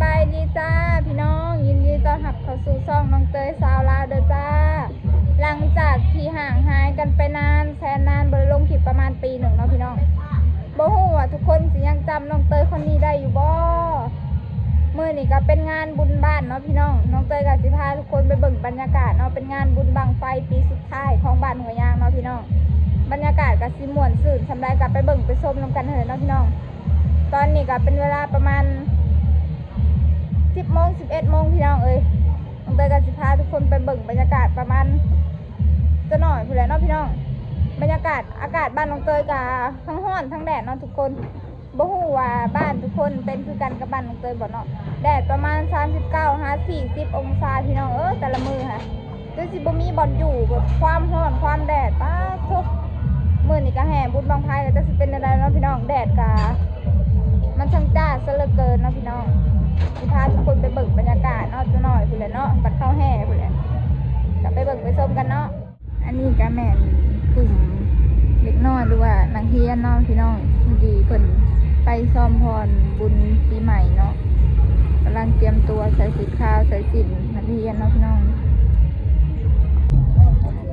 บายดีจ้าพี่น้องยินดีต้อนรับเข้าสู่ช่องน้องเตยสาวลาวเด้อจ้าหลังจากที่ห่างหายกันไปนานแสนนานบริลงคลิปประมาณปีหนึ่งเนาะพี่น้องบ่ฮู้ว่าทุกคนสิยังจำน้องเตยคนนี้ได้อยู่บ่มื้อนี้ก็เป็นงานบุญบ้านเนาะพี่น้องน้องเตยก็สิพาทุกคนไปเบิ่งบรรยากาศเนาะเป็นงานบุญบังไฟปีสุดท้ายของบ้านหัวยางเนาะพี่น้องบรรยากาศก็สิม่วนซื่นสำหรับก็ไปเบิ่งไปชมนำกันเถอะเนาะพี่น้องตอนนี้ก็เป็นเวลาประมาณ10 โมง 11 โมงพี่น้องน้องเตยกับสิพาทุกคนไปเบิ่งบรรยากาศประมาณจะหน่อยพูดแล้วเนาะพี่น้องบรรยากาศอากาศบ้านน้องเตยกับทั้งร้อนทั้งแดดเนาะทุกคนบ่ฮู้ว่าบ้านทุกคนเป็นคือกันกับบ้านน้องเตยบ่เนาะแดดประมาณ39-40 องศาพี่น้องแต่ละมือค่ะคือสิบ่มีบ่อนอยู่แบบความร้อนความแดดป้าทุกมื้อนี้ก็แห่บุญบังไฟก็จะสิเป็นอะไรเนาะพี่น้องแดดกะมันช่างจ้าซะเหลือเกินเนาะพี่น้องสิพาทุกคนไปเบิ่งบรรยากาศเนาะจะหน่อยพูดเลยเนาะบัดเข้าแห่พูดเลยกลับไปเบิ่งไปชมกันเนาะอันนี้ก็แม่นกลุ่มเล็กน้อยหรือว่านักเรียนเนาะพี่น้องที่ดีเพิ่นไปซ้อมพรบุญปีใหม่เนาะกำลังเตรียมตัวใส่สีขาวใส่สิญนักเรียนเนาะพี่น้อง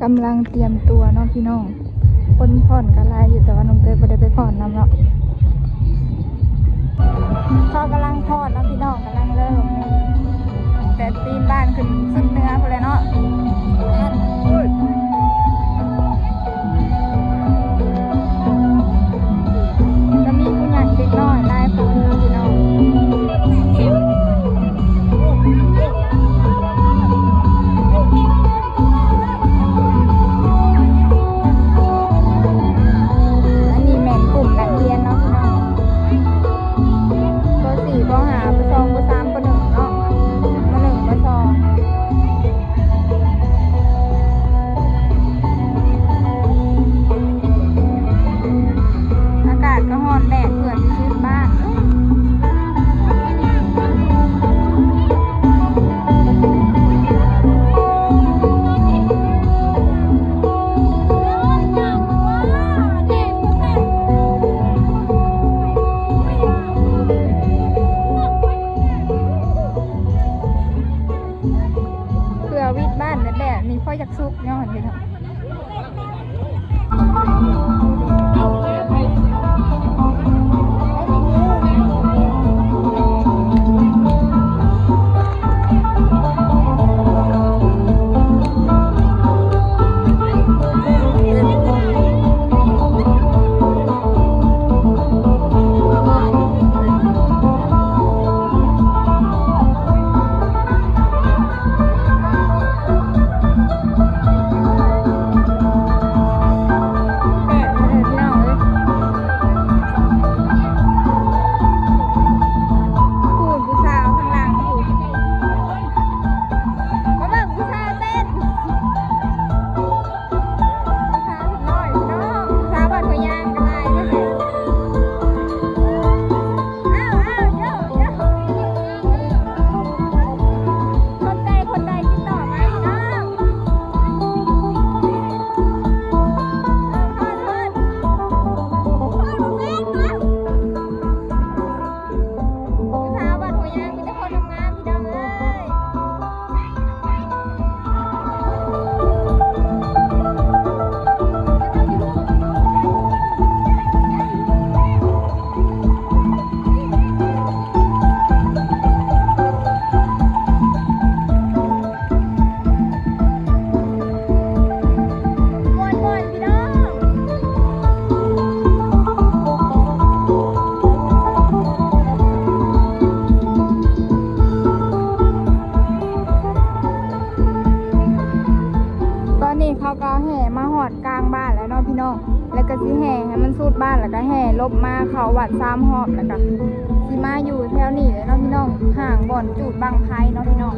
กำลังเตรียมตัวเนาะพี่น้องคนผ่อนก็ลายอยู่แต่ว่าน้องเตยบ่ได้ไปผ่อนนำเนาะเขากำลังทอดแล้วพี่น้องกำลังเริ่มแต่ตีนบ้านขึ้นสุดเนื้อไปเลยเนาะจะมีผู้ใหญ่เด็กน้อยหลายคนนะพี่น้องอันนี้แม่นกลุ่มนักเรียนเนาะพี่น้องป .4 ป .5 ป .2 ป .3 ป .1 เนาะป .1 ป .2 อากาศก็ร้อนแดดเผื่อที่ชื้นบ้านวิทย์บ้านแดดนี่พ่ออยากซุกเนาะเห็นไหมเขาก็แห่มาหอดกลางบ้านแล้วเนาะพี่น้องแล้วก็สิแห่ให้มันสูดบ้านแล้วก็แห่ลบมาเขาวัด3 หอบแล้วก็สิมาอยู่แถวนี้เลยเนาะพี่น้องห่างบ่อนจูดบางไพเนาะพี่น้อง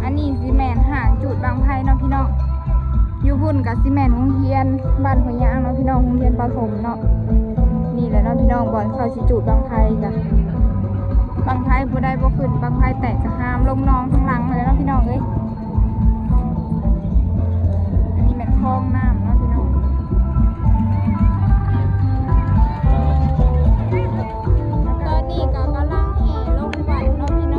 อันนี้ซีแมนห่างจูดบางไพเนาะพี่น้องอยู่พุ่นกับซีแมนโรงเรียนบ้านหัวยางเนาะพี่น้องโรงเรียนประถมเนาะนี่แหละเนาะพี่น้องบ่อนเขาสิจูดบางไพกันบางไพผู้ใดบ่ขึ้นบางไพแตกจะห้ามลงน้องข้างหลังเลยเนาะพี่น้องคลองน้ำเนาะพี่น้องตอนนี้ก็กำลังแห่ลงวัดเนาะพี่น้อง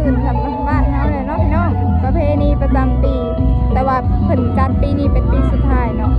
ตื่นกับบ้านเฮาเลยเนาะพี่น้องประเพณีประจำปี แต่ว่าเพิ่นจัดปีนี้เป็นปีสุดท้ายเนาะ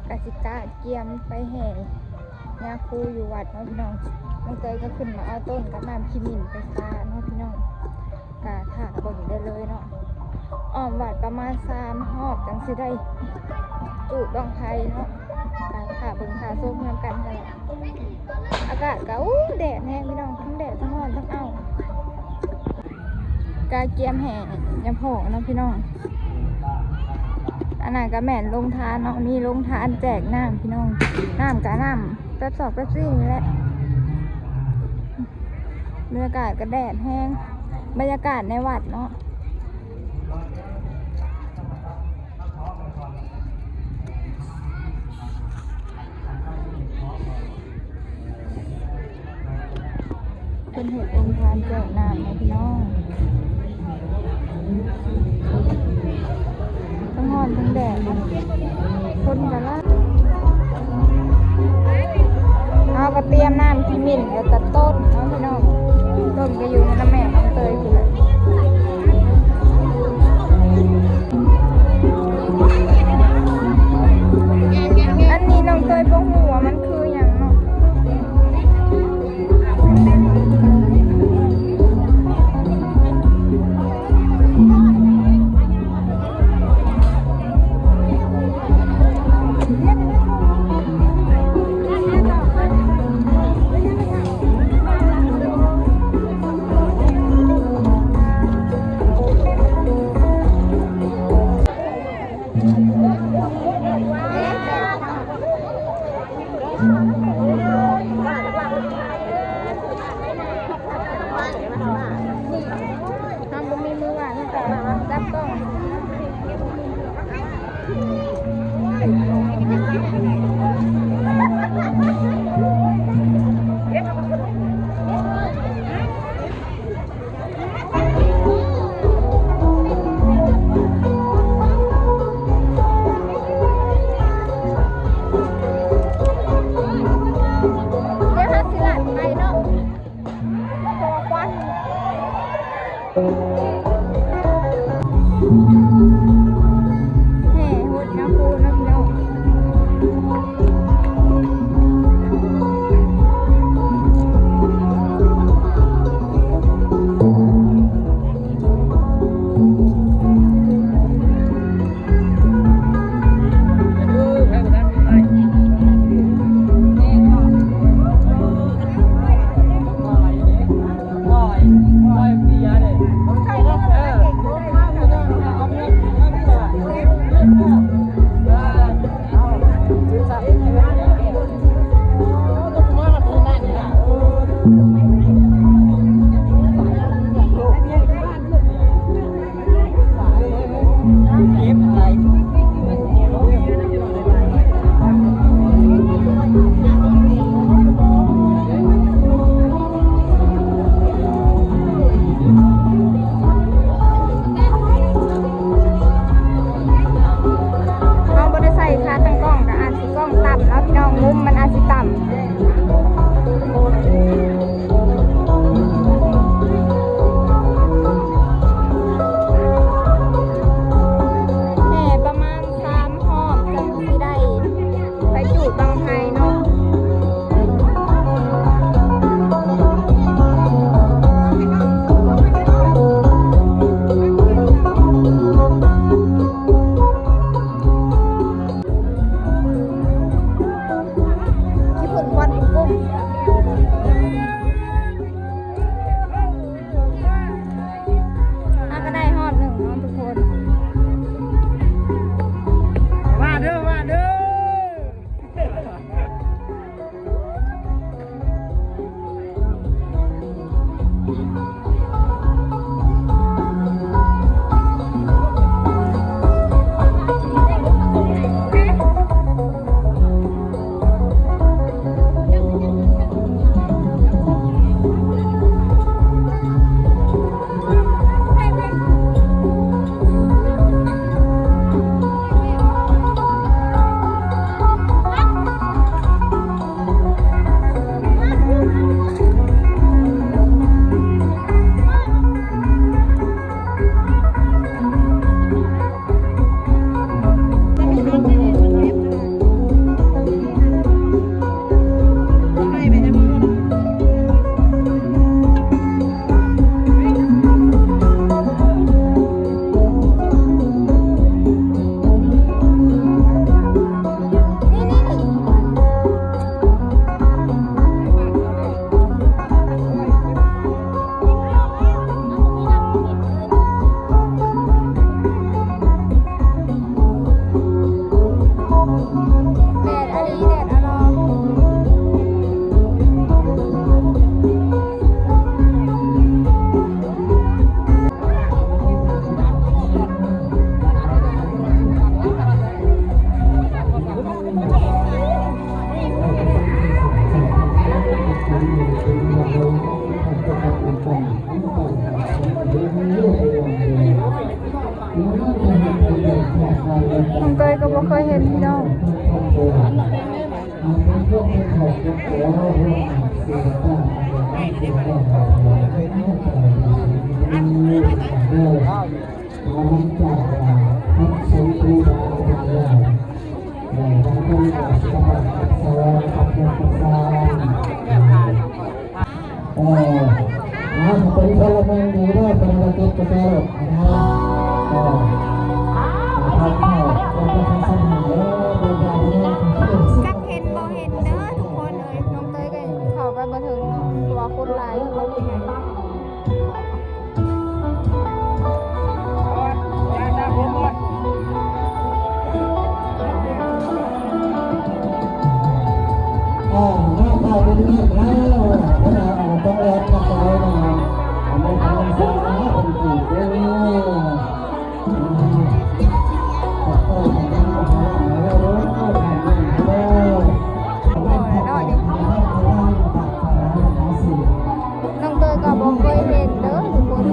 กสิกะเกียมไปแห่ยาคูอยู่วัดเนาะพี่น้องน้องเตยก็ขึ้นมาเอาต้นกับน้ำขิมินไปซาเนาะพี่น้องกะถาบ่งได้เลยเนาะอ้อมวัดประมาณ3 รอบจังสิได้จุดองไผ่เนาะกะถาเบิ่งถาส้มเพื่อนกันนั่นแหละอากาศก็แดดแห้งพี่น้องทั้งแดดทั้งร้อนทั้งกะเกียมแห่ยาโผเนาะพี่น้องอันนั้นก็แม่นลงทานเนาะมีลงทานแจกน้ำพี่น้องน้ำกับน้ำแป๊บ2 แป๊บ4นี่แหละบรรยากาศก็แดดแห้งบรรยากาศในวัดเนาะเป็นเหตุลงทานแจกน้ำนะพี่น้องทั้งร้อนทั้งแดดคนกันละเอาก็เตรียมน้ำขิมินแล้วก็ต้นเนาะพี่น้องต้นก็อยู่ในน้ำแม่น้องเตยคืออันนี้น้องเตยบ่ฮู้ว่ามันคือหยังเนาะจับกล้องเ น้องเตยก็บ่เคยเห็นพี่น้องเป็นพลเมืองดีด้วยเป็นระดับกระโดดนะครับจักเห็นบ่เห็นเด้อทุกคนเอ้ยน้องเตยก็เข้าไปบ่ถึงเนาะเพราะว่าคนหลายเขาเป็นไงหน้าตาเป็นเงียบแล้วขณะต้องแอบกับเรานะไม่ทำซ้ายเป็นกี่เดือนน้องเตยก็บ่เคยเห็นเด้อทุกคน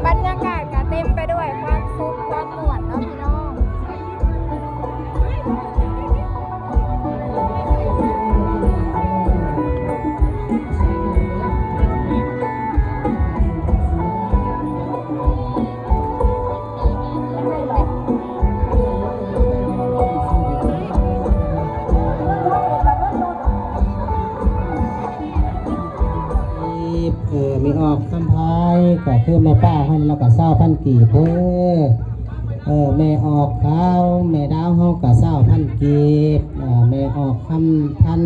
บรรยากาศก็เต็มไปด้วยความสุขความม่วนเนาะพี่น้องมีออกคำพายก็คือแม่ป้าให้เราก็เศร้าพันกี่เพื่อแม่ออกข้าวแม่ดาวเฮาก็เศร้าพันกีบแม่ออกคำพัน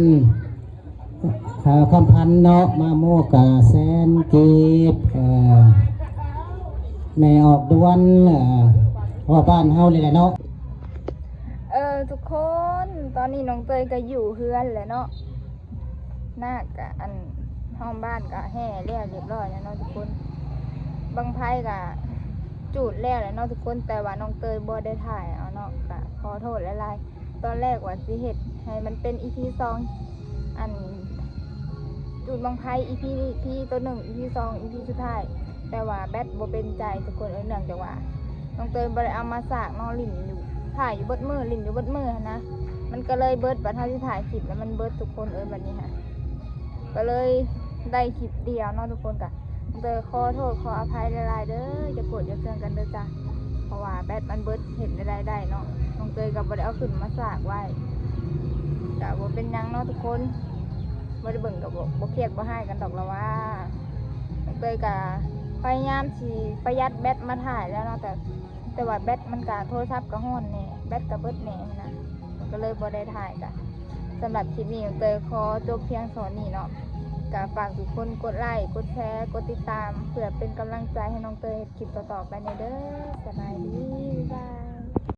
คำพันเนาะมาโมกะแสนกีบแม่ออกดวนเพราะบ้านเฮาเลยแหละเนาะทุกคนตอนนี้น้องเตยก็อยู่เฮือนแหละเนาะหน้ากะอันห้องบ้านก็แห่แล้วเรียบร้อยแล้วเนาะทุกคนบางไพ่ก็จูดแล้วแล้วเนาะทุกคนแต่ว่าน้องเตยบ่ได้ถ่ายเอาเนาะก็ขอโทษหลายๆตอนแรกว่าสิเฮ็ดให้มันเป็น EP 2อันจูดบางไพ่ EP ตัว1 EP 2 EP สุดท้ายแต่ว่าแบตบ่เป็นใจทุกคนเนื่องจากว่าน้องเตยบ่ได้เอามาสากน้องลิ่นอยู่ถ่ายอยู่เบิดมือลิ่นอยู่เบิดมือนะมันก็เลยเบิดบัดเฮาสิถ่ายคลิปแล้วมันเบิดทุกคนบัดนี้ค่ะก็เลยได้คลิปเดียวเนาะทุกคนกะเตยขอโทษขออภัยหลายๆเด้อจะโกรธจะเคืองกันเด้อจ้ะเพราะว่าแบตมันเบิดเห็นได้เนาะน้องเตยกับบ่ได้เอาขึ้นมาสากไว้ กะบ่เป็นหยังเนาะทุกคนบ่ได้เบิ่งกับบ่เครียดบ่ให้กันดอกละว่าน้องเตยกะพยายามสิประหยัดแบตมาถ่ายแล้วเนาะแต่ว่าแบตมันกะโทรศัพท์ก็ร้อนแน่แบตก็เบิดแน่นะมันก็เลยบ่ได้ถ่ายกะสำหรับคลิปนี้น้องเตยขอจบเพียงเท่านี้เนาะกะฝากทุกคนกดไลค์กดแชร์กดติดตามเพื่อเป็นกำลังใจให้น้องเตยเฮ็ดคลิปต่อๆไปในเด้อสบายดีบ๊ายบาย